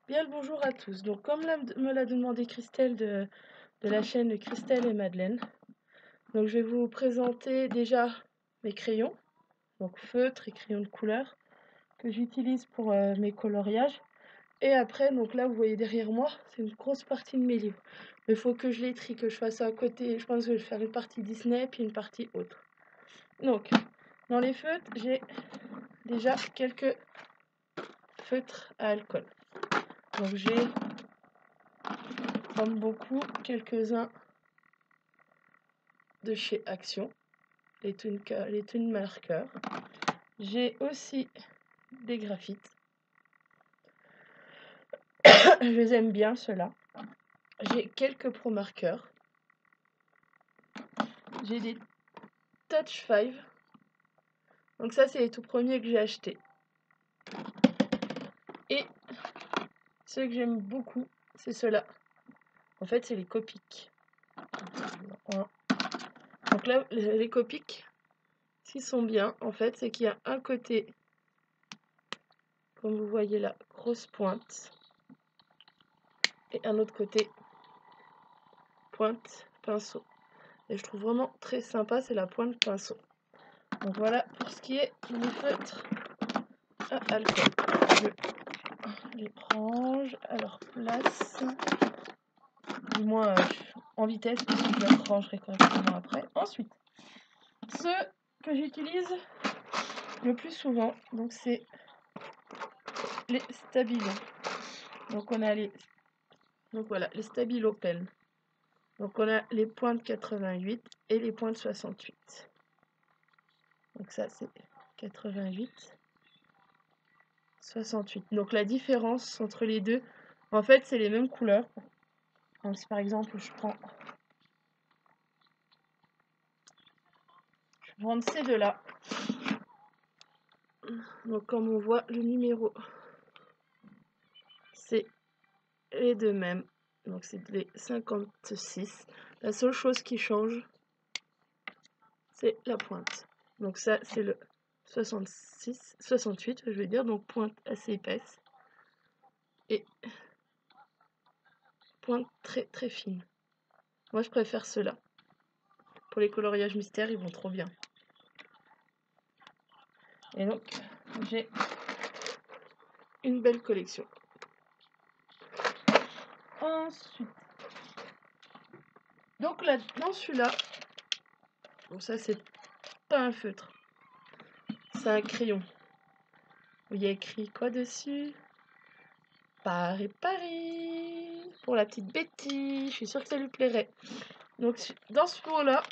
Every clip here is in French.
Bien le bonjour à tous. Donc comme me l'a demandé Christelle de la chaîne Christelle et Madeleine, donc je vais vous présenter déjà mes crayons, donc feutres et crayons de couleur, que j'utilise pour mes coloriages. Et après, donc là vous voyez derrière moi, c'est une grosse partie de mes livres. Mais il faut que je les trie, que je fasse ça à côté. Je pense que je vais faire une partie Disney puis une partie autre. Donc, dans les feutres, j'ai déjà quelques feutres à alcool. Donc j'ai, comme beaucoup, quelques-uns de chez Action, les tunes marqueurs. J'ai aussi des graphites. Je les aime bien ceux-là. J'ai quelques pro marqueurs. J'ai des Touch 5. Donc ça c'est les tout premiers que j'ai achetés. Et ceux que j'aime beaucoup, c'est ceux-là. En fait c'est les Copics. Donc là les Copics, s'ils sont bien, en fait c'est qu'il y a un côté, comme vous voyez là, grosse pointe, et un autre côté pointe pinceau. Et je trouve vraiment très sympa, c'est la pointe pinceau. Donc voilà pour ce qui est des feutres à alcool. Je les range à leur place. Du moins en vitesse, parce que je les rangerai correctement après. Ensuite, ceux que j'utilise le plus souvent, donc c'est les Stabilo. Donc on a les Stabilo Pen. Donc on a les pointes 88 et les pointes 68. Donc ça c'est 88, 68. Donc la différence entre les deux, en fait c'est les mêmes couleurs. Donc si par exemple je prends ces deux-là. Donc comme on voit le numéro, c'est les deux mêmes. Donc c'est les 56. La seule chose qui change, c'est la pointe. Donc ça c'est le 66, 68 je veux dire, donc pointe assez épaisse. Et pointe très très fine. Moi je préfère ceux-là. Pour les coloriages mystères, ils vont trop bien. Et donc j'ai une belle collection. Ensuite, donc là dans celui-là, bon ça c'est pas un feutre, c'est un crayon. Il y a écrit quoi dessus? Paris, Paris, pour la petite Betty. Je suis sûre que ça lui plairait. Donc dans ce lot-là,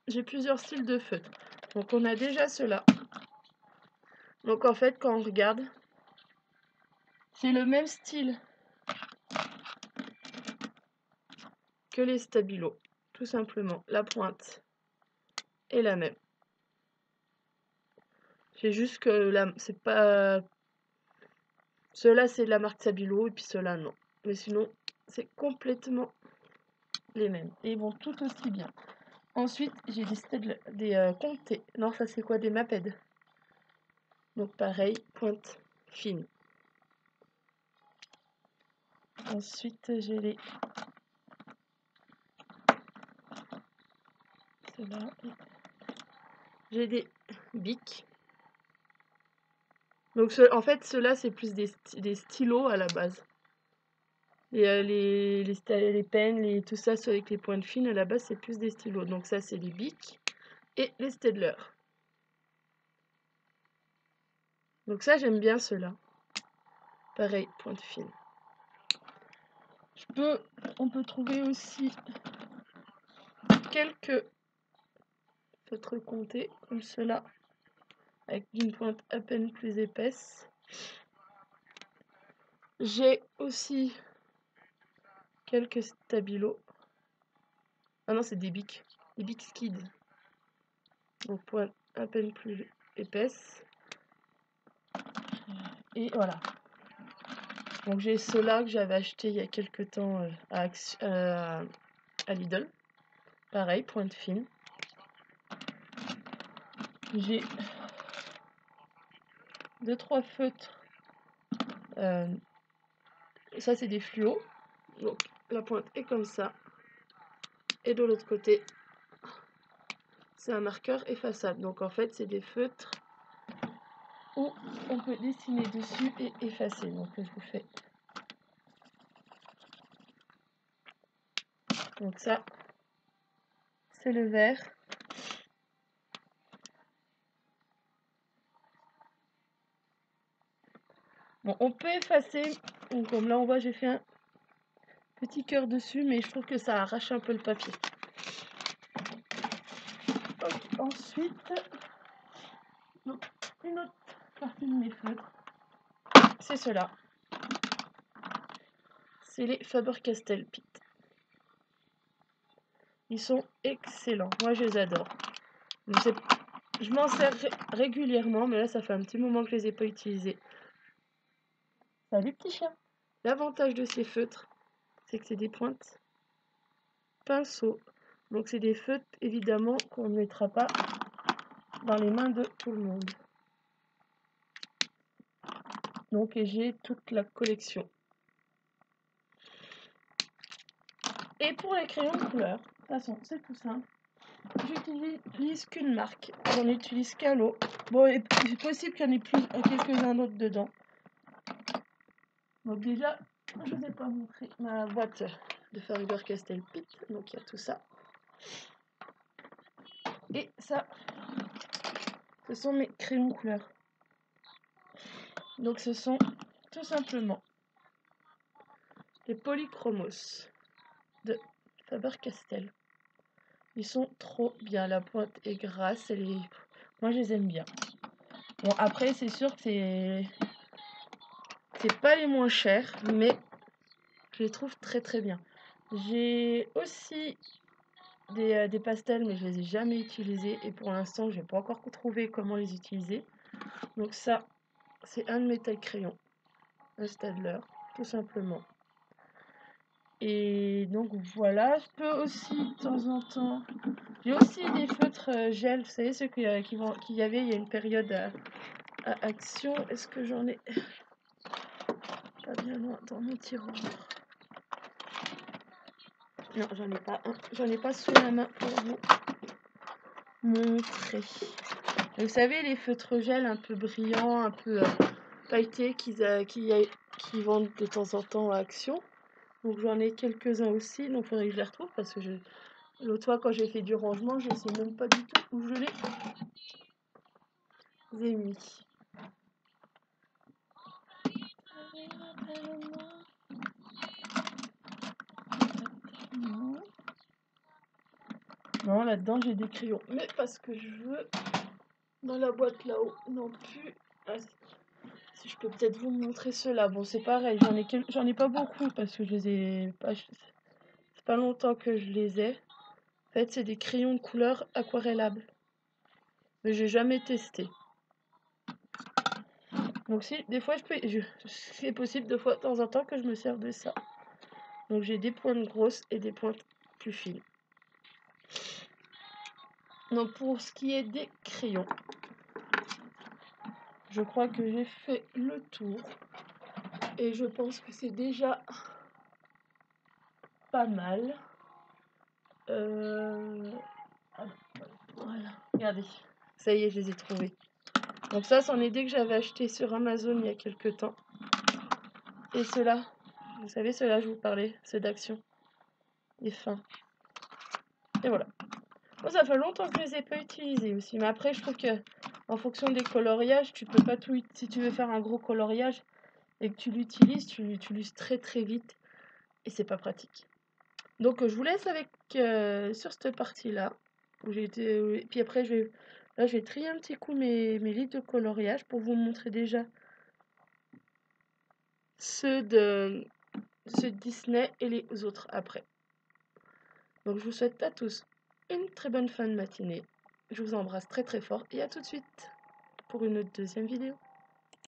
j'ai plusieurs styles de feutres. Donc on a déjà ceux-là. Donc en fait, quand on regarde, c'est le même style que les Stabilo. Tout simplement, la pointe est la même. C'est juste que là, c'est pas... Ceux-là, c'est de la marque Stabilo et puis ceux-là, non. Mais sinon, c'est complètement les mêmes. Et ils vont tout aussi bien. Ensuite, j'ai des comtés. Non, ça c'est quoi? Des Maped. Donc pareil, pointe fine. Ensuite, j'ai les... Ceux-là. J'ai des bics. Donc en fait, ceux-là, c'est plus des stylos à la base. Et les pens, tout ça, ceux avec les pointes fines, à la base, c'est plus des stylos. Donc ça, c'est les bics et les Staedtler. Donc ça, j'aime bien ceux-là. Pareil, pointe fine. On peut trouver aussi quelques feutres comtés, comme ceux-là, avec une pointe à peine plus épaisse. J'ai aussi quelques Stabilo. Ah non, c'est des bics Skid. Donc pointe à peine plus épaisse. Et voilà. Donc j'ai ceux-là que j'avais acheté il y a quelques temps à Lidl. Pareil, pointe fine. J'ai 2-3 feutres ça c'est des fluos. Donc la pointe est comme ça. Et de l'autre côté, c'est un marqueur effaçable. Donc en fait, c'est des feutres où on peut dessiner dessus et effacer. Donc je vous fais. Donc ça, c'est le vert. Bon, on peut effacer. Donc comme là on voit, j'ai fait un petit cœur dessus, mais je trouve que ça arrache un peu le papier. Donc, ensuite, donc, une autre partie de mes feutres, c'est ceux-là. C'est les Faber-Castell Pitt. Ils sont excellents. Moi, je les adore. Je m'en sers régulièrement, mais là, ça fait un petit moment que je les ai pas utilisés. Salut, petit chien. L'avantage de ces feutres, c'est que c'est des pointes pinceau. Donc, c'est des feutres, évidemment, qu'on ne mettra pas dans les mains de tout le monde. Donc, j'ai toute la collection. Et pour les crayons de couleur, de toute façon, c'est tout simple. J'utilise qu'une marque. J'en utilise qu'un lot. Bon, c'est possible qu'il y en ait plus, quelques-uns d'autres dedans. Donc déjà, je ne vous ai pas montré ma boîte de Faber-Castell Pitt. Donc il y a tout ça. Et ça, ce sont mes crayons couleur. Donc ce sont tout simplement les Polychromos de Faber-Castell. Ils sont trop bien. La pointe est grasse. Moi, je les aime bien. Bon, après, c'est sûr que c'est pas les moins chers, mais je les trouve très très bien. J'ai aussi des pastels, mais je les ai jamais utilisés. Et pour l'instant, je n'ai pas encore trouvé comment les utiliser. Donc ça, c'est un de mes tailles crayons. Un Staedtler, tout simplement. Et donc voilà, je peux aussi de temps en temps... J'ai aussi des feutres gel, vous savez, ceux qu'il y avait il y a une période à Action. Est-ce que j'en ai pas bien loin dans mon tiroir? Non, j'en ai pas un. J'en ai pas sous la main pour vous montrer. Vous savez, les feutres gel un peu brillants, un peu pailletés qui vendent de temps en temps à Action. Donc j'en ai quelques-uns aussi, donc il faudrait que je les retrouve parce que l'autre fois quand j'ai fait du rangement, je ne sais même pas du tout où je les ai mis. Non, là-dedans j'ai des crayons, mais parce que je veux dans la boîte là-haut non plus. Si je peux peut-être vous montrer ceux-là. Bon, c'est pareil, j'en ai pas beaucoup parce que je les ai pas. C'est pas longtemps que je les ai. En fait, c'est des crayons de couleur aquarellables. Mais j'ai jamais testé. Donc si, des fois, c'est possible de temps en temps que je me sers de ça. Donc j'ai des pointes grosses et des pointes plus fines. Donc pour ce qui est des crayons, je crois que j'ai fait le tour. Et je pense que c'est déjà pas mal. Voilà, regardez. Ça y est, je les ai trouvés. Donc ça, c'en est des que j'avais acheté sur Amazon il y a quelques temps. Et ceux-là, vous savez, ceux-là, je vous parlais, ceux d'Action. Les fins. Et voilà. Bon, ça fait longtemps que je les ai pas utilisés aussi. Mais après, je trouve que en fonction des coloriages, tu peux pas tout... Si tu veux faire un gros coloriage et que tu l'utilises, tu l'utilises très très vite. Et c'est pas pratique. Donc je vous laisse avec sur cette partie-là. Où j'ai été... Puis après, je vais trier un petit coup mes livres de coloriage pour vous montrer déjà ceux de Disney et les autres après. Donc je vous souhaite à tous une très bonne fin de matinée. Je vous embrasse très très fort et à tout de suite pour une autre deuxième vidéo.